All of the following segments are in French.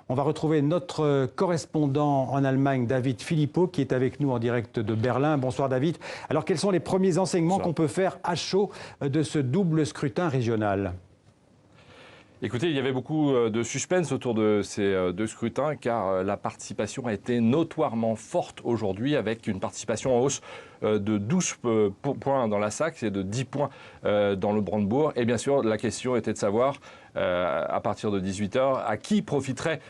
On va retrouver notre correspondant en Allemagne, David Philippot, qui est avec nous en direct de Berlin. Bonsoir David. Alors quels sont les premiers enseignements qu'on peut faire à chaud de ce double scrutin régional ? Écoutez, il y avait beaucoup de suspense autour de ces deux scrutins car la participation a été notoirement forte aujourd'hui avec une participation en hausse de 12 points dans la Saxe et de 10 points dans le Brandebourg. Et bien sûr, la question était de savoir, à partir de 18 h, à qui profiterait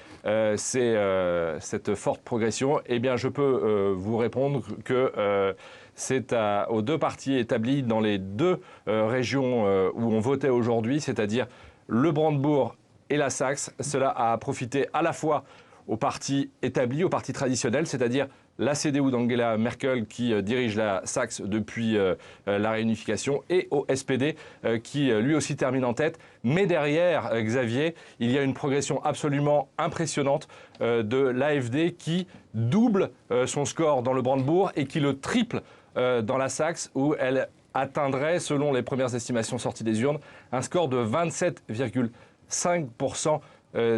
cette forte progression. Eh bien, je peux vous répondre que c'est aux deux partis établis dans les deux régions où on votait aujourd'hui, c'est-à-dire le Brandebourg et la Saxe. Cela a profité à la fois aux partis établis, aux partis traditionnels, c'est-à-dire la CDU d'Angela Merkel qui dirige la Saxe depuis la réunification, et au SPD qui lui aussi termine en tête. Mais derrière, Xavier, il y a une progression absolument impressionnante de l'AfD qui double son score dans le Brandebourg et qui le triple dans la Saxe, où elle atteindrait, selon les premières estimations sorties des urnes, un score de 27,5%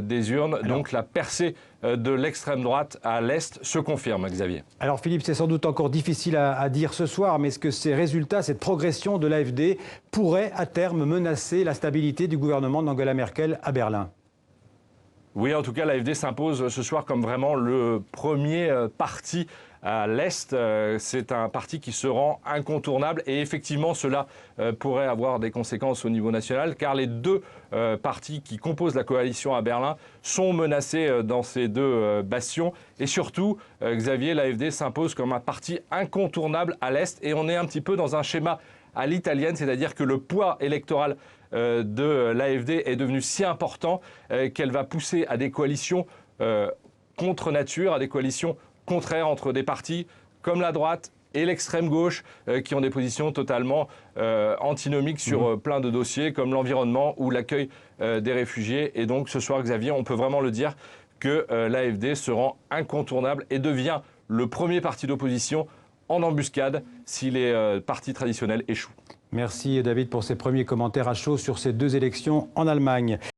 des urnes. Alors, donc la percée de l'extrême droite à l'Est se confirme, Xavier. Alors Philippe, c'est sans doute encore difficile à dire ce soir, mais est-ce que ces résultats, cette progression de l'AfD pourrait à terme menacer la stabilité du gouvernement d'Angela Merkel à Berlin ? Oui, en tout cas, l'AfD s'impose ce soir comme vraiment le premier parti à l'Est. C'est un parti qui se rend incontournable et effectivement, cela pourrait avoir des conséquences au niveau national car les deux partis qui composent la coalition à Berlin sont menacés dans ces deux bastions. Et surtout, Xavier, l'AfD s'impose comme un parti incontournable à l'Est et on est un petit peu dans un schéma à l'italienne, c'est-à-dire que le poids électoral de l'AfD est devenu si important qu'elle va pousser à des coalitions contre nature, à des coalitions contraires entre des partis comme la droite et l'extrême gauche qui ont des positions totalement antinomiques sur plein de dossiers comme l'environnement ou l'accueil des réfugiés. Et donc ce soir, Xavier, on peut vraiment le dire que l'AfD se rend incontournable et devient le premier parti d'opposition en embuscade si les partis traditionnels échouent. Merci David pour ces premiers commentaires à chaud sur ces deux élections en Allemagne.